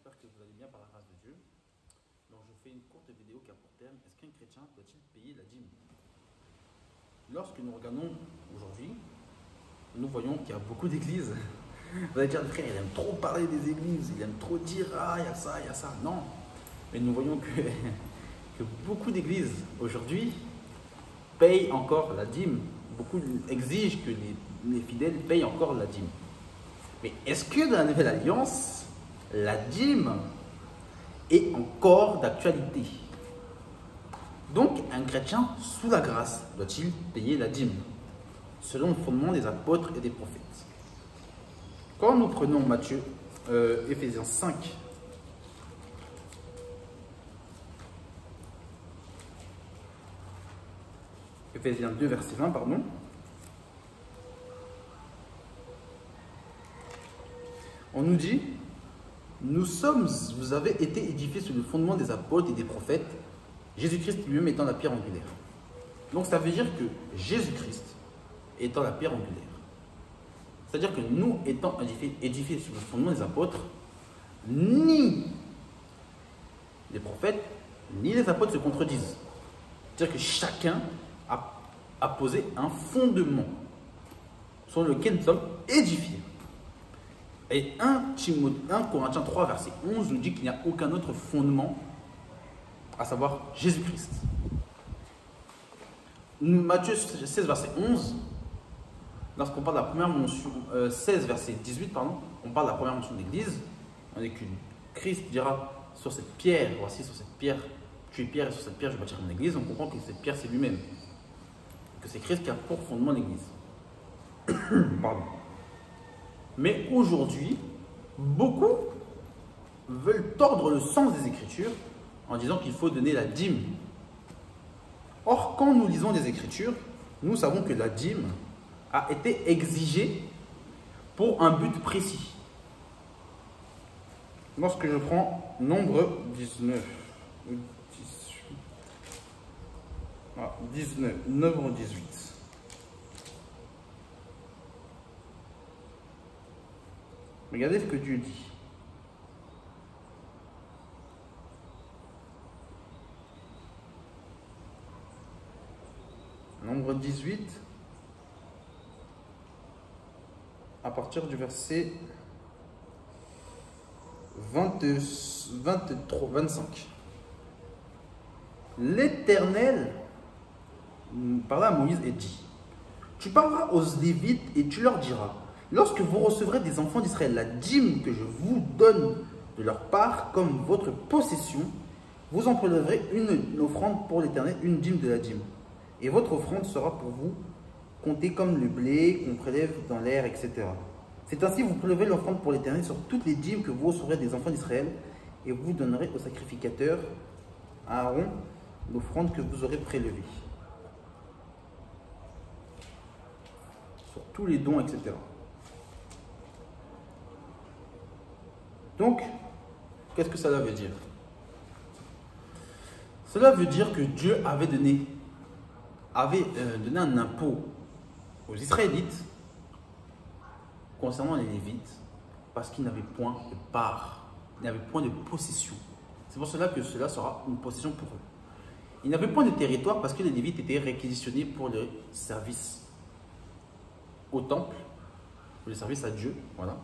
j'espère que vous allez bien par la grâce de Dieu. Donc je fais une courte vidéo qui a pour terme: est-ce qu'un chrétien doit-il payer la dîme? Lorsque nous regardons aujourd'hui, nous voyons qu'il y a beaucoup d'églises. Vous allez dire, frère, il aime trop parler des églises, il aime trop dire, ah, il y a ça, il y a ça. Non, mais nous voyons que beaucoup d'églises aujourd'hui payent encore la dîme. Beaucoup exigent que les fidèles payent encore la dîme. Mais est-ce que dans la Nouvelle Alliance, la dîme est encore d'actualité? Donc, un chrétien sous la grâce doit-il payer la dîme selon le fondement des apôtres et des prophètes? Quand nous prenons Matthieu, Éphésiens 5, Éphésiens 2, verset 20, pardon. On nous dit, vous avez été édifiés sur le fondement des apôtres et des prophètes, Jésus-Christ lui-même étant la pierre angulaire. Donc ça veut dire que Jésus-Christ étant la pierre angulaire. C'est-à-dire que nous étant édifiés sur le fondement des apôtres, ni les prophètes, ni les apôtres se contredisent. C'est-à-dire que chacun a posé un fondement sur lequel nous sommes édifiés. Et 1 Corinthiens 3, verset 11 nous dit qu'il n'y a aucun autre fondement, à savoir Jésus-Christ. Matthieu 16, verset 11, lorsqu'on parle de la première mention, 16, verset 18, pardon, on parle de la première mention de l'Église. On dit que Christ dira sur cette pierre, voici sur cette pierre, tu es pierre et sur cette pierre je bâtirai mon Église. On comprend que cette pierre c'est lui-même, que c'est Christ qui a pour fondement l'Église. Pardon. Mais aujourd'hui, beaucoup veulent tordre le sens des Écritures en disant qu'il faut donner la dîme. Or, quand nous lisons les Écritures, nous savons que la dîme a été exigée pour un but précis. Lorsque je prends Nombre 19, 9 18. Regardez ce que Dieu dit. Nombre 18, à partir du verset 25. L'Éternel parla à Moïse et dit: tu parleras aux Lévites et tu leur diras: lorsque vous recevrez des enfants d'Israël la dîme que je vous donne de leur part comme votre possession, vous en prélèverez une offrande pour l'Éternel, une dîme de la dîme. Et votre offrande sera pour vous comptée comme le blé qu'on prélève dans l'air, etc. C'est ainsi que vous prélèverez l'offrande pour l'Éternel sur toutes les dîmes que vous recevrez des enfants d'Israël, et vous donnerez au sacrificateur, à Aaron, l'offrande que vous aurez prélevée. Sur tous les dons, etc. Donc, qu'est-ce que cela veut dire? Cela veut dire que Dieu avait donné un impôt aux Israélites concernant les Lévites parce qu'ils n'avaient point de part, ils n'avaient point de possession. C'est pour cela que cela sera une possession pour eux. Ils n'avaient point de territoire parce que les Lévites étaient réquisitionnés pour le service au temple, pour le service à Dieu, voilà.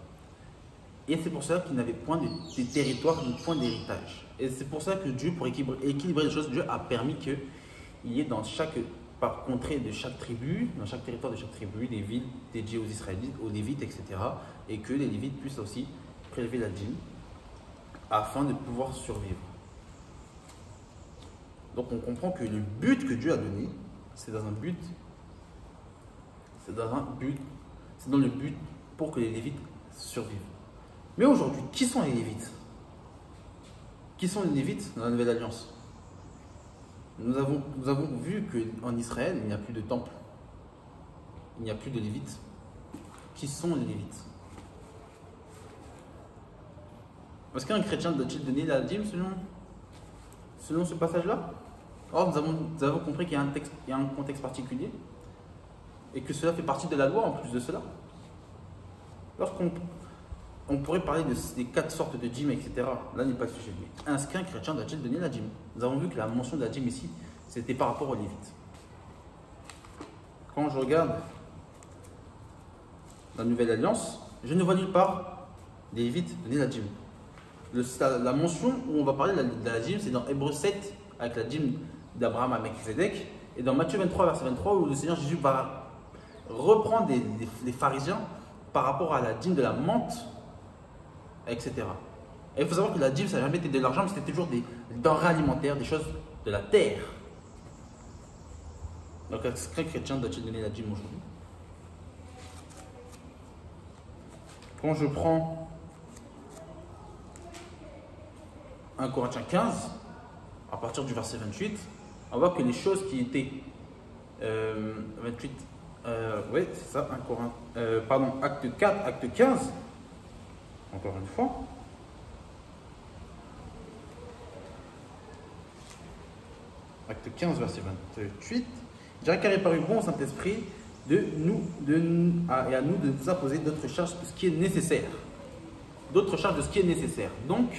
Et c'est pour cela qu'ils n'avaient point de territoire, ni point d'héritage. Et c'est pour ça que Dieu, pour équilibrer les choses, Dieu a permis qu'il y ait dans chaque contrée de chaque tribu, dans chaque territoire de chaque tribu, des villes dédiées aux Israélites, aux Lévites, etc. Et que les Lévites puissent aussi prélever la dîme afin de pouvoir survivre. Donc on comprend que le but que Dieu a donné, c'est dans le but pour que les Lévites survivent. Mais aujourd'hui, qui sont les Lévites? Qui sont les Lévites dans la Nouvelle Alliance? Nous avons vu qu'en Israël, il n'y a plus de temple. Il n'y a plus de Lévites. Qui sont les Lévites? Est-ce qu'un chrétien doit-il donner la dîme selon ce passage-là? Or, nous avons compris qu'il y a un contexte particulier et que cela fait partie de la loi en plus de cela. on pourrait parler des 4 sortes de dîmes, etc. Là n'est pas le sujet. Mais est-ce qu'un chrétien doit-il donner la dîme? Nous avons vu que la mention de la dîme ici, c'était par rapport aux Lévites. Quand je regarde la Nouvelle Alliance, je ne vois nulle part les Lévites donner la dîme. La mention où on va parler de la dîme, c'est dans Hébreux 7, avec la dîme d'Abraham à Melchizedek, et dans Matthieu 23, verset 23, où le Seigneur Jésus va reprendre les pharisiens par rapport à la dîme de la menthe, etc. Et il faut savoir que la dîme, ça n'a jamais été de l'argent, mais c'était toujours des denrées alimentaires, des choses de la terre. Donc, est-ce qu'un chrétien doit-il donner la dîme aujourd'hui? Quand je prends 1 Corinthiens 15, à partir du verset 28, on voit que les choses qui étaient 28, oui, c'est ça, 1 Corinthiens, pardon, acte 4, acte 15, encore une fois. Acte 15, verset 28. Car il est paru bon au Saint-Esprit et à nous de nous imposer d'autres charges de ce qui est nécessaire. D'autres charges de ce qui est nécessaire. Donc,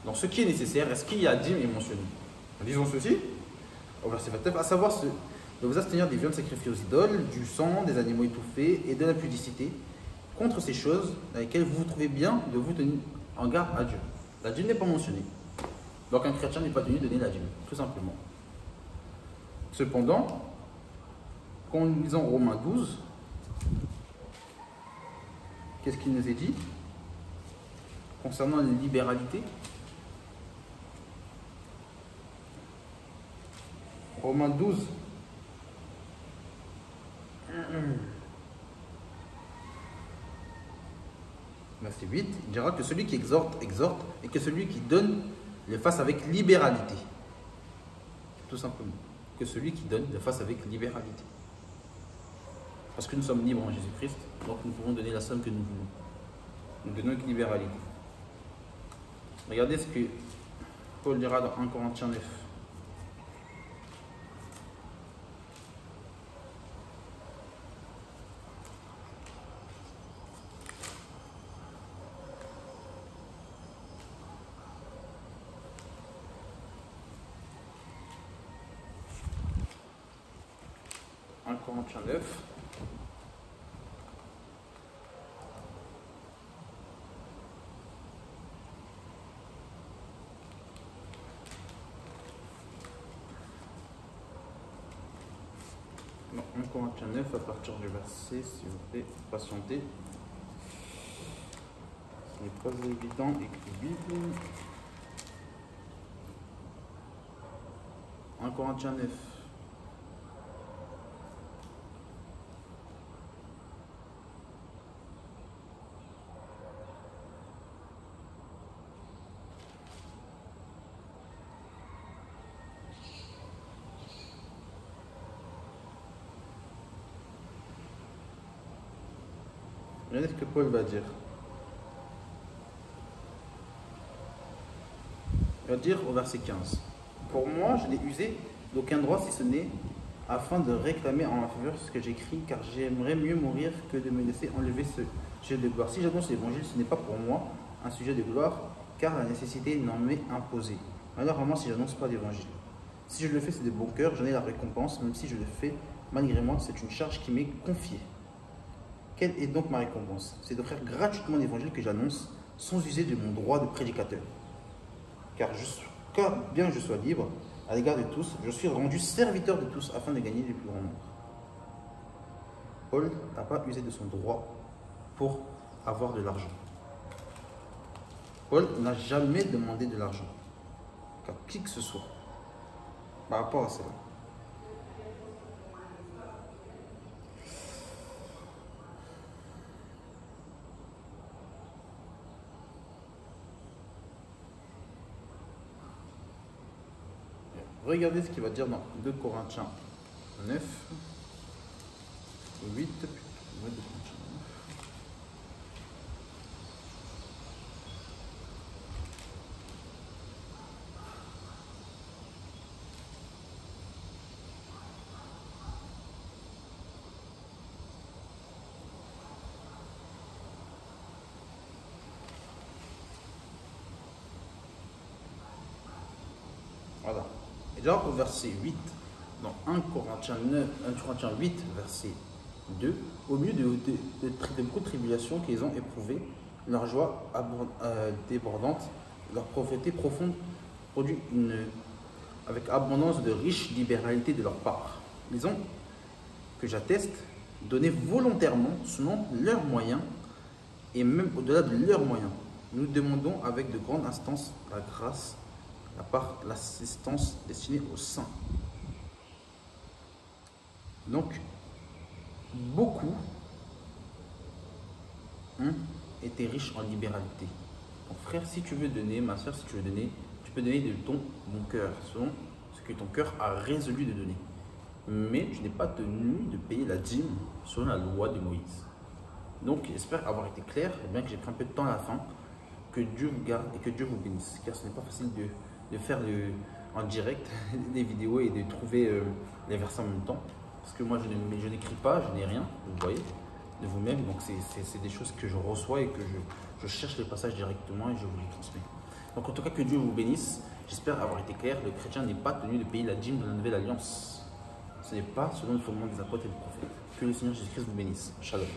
dans ce qui est nécessaire, est-ce qu'il y a dîme est mentionné? Disons ceci, au verset 29, à savoir de vous abstenir des viandes sacrifiées aux idoles, du sang, des animaux étouffés et de l'impudicité, contre ces choses dans lesquelles vous vous trouvez bien de vous tenir en garde à Dieu. La dîme n'est pas mentionnée. Donc un chrétien n'est pas tenu de donner la dîme, tout simplement. Cependant, quand nous lisons Romains 12, qu'est-ce qu'il nous est dit concernant les libéralités? Romains 12, verset 8, il dira que celui qui exhorte, exhorte, et que celui qui donne le fasse avec libéralité. Tout simplement. Que celui qui donne le fasse avec libéralité. Parce que nous sommes libres en Jésus-Christ, donc nous pouvons donner la somme que nous voulons. Nous donnons avec libéralité. Regardez ce que Paul dira dans 1 Corinthiens 9. Corinthiens 9. Non, 1 Corinthiens 9 à partir du verset, s'il vous plaît, patientez. Ce n'est pas évident, écrit Bible. 1 Corinthiens 9. Regardez ce que Paul va dire. Il va dire au verset 15. Pour moi, je n'ai usé d'aucun droit si ce n'est afin de réclamer en ma faveur ce que j'écris, car j'aimerais mieux mourir que de me laisser enlever ce sujet de gloire. Si j'annonce l'évangile, ce n'est pas pour moi un sujet de gloire, car la nécessité n'en m'est imposée. Alors, à moi, si j'annonce pas l'évangile. Si je le fais, c'est de bon cœur, j'en ai la récompense, même si je le fais malgré moi, c'est une charge qui m'est confiée. Quelle est donc ma récompense? C'est d'offrir gratuitement l'évangile que j'annonce sans user de mon droit de prédicateur. Car bien que je sois libre à l'égard de tous, je suis rendu serviteur de tous afin de gagner le plus grand nombre. Paul n'a pas usé de son droit pour avoir de l'argent. Paul n'a jamais demandé de l'argent, car qui que ce soit, par rapport à cela. Regardez ce qu'il va dire dans 2 Corinthiens 9, 8, 2 Corinthiens 9. Voilà. Et là, au verset 8, dans 1 Corinthiens 8, verset 2, au milieu de beaucoup de tribulations qu'ils ont éprouvées, leur joie débordante, leur pauvreté profonde produit avec abondance de riche libéralité de leur part. Ils ont, que j'atteste, donné volontairement, selon leurs moyens, et même au-delà de leurs moyens. Nous demandons avec de grandes instances la grâce, l'assistance destinée aux saints. Donc, beaucoup ont été riches en libéralité. Donc, frère, si tu veux donner, ma soeur, si tu veux donner, tu peux donner de ton cœur, selon ce que ton cœur a résolu de donner. Mais tu n'es pas tenu de payer la dîme selon la loi de Moïse. Donc, j'espère avoir été clair, et bien que j'ai pris un peu de temps à la fin. Que Dieu vous garde et que Dieu vous bénisse. Car ce n'est pas facile de faire en direct des vidéos et de trouver les versets en même temps. Parce que moi, je n'écris pas, je n'ai rien, vous voyez, de vous-même. Donc, c'est des choses que je reçois et que je cherche les passages directement et je vous les transmets. Donc, en tout cas, que Dieu vous bénisse. J'espère avoir été clair. Le chrétien n'est pas tenu de payer la dîme de la nouvelle alliance. Ce n'est pas selon le fondement des apôtres et des prophètes. Que le Seigneur Jésus-Christ vous bénisse. Shalom.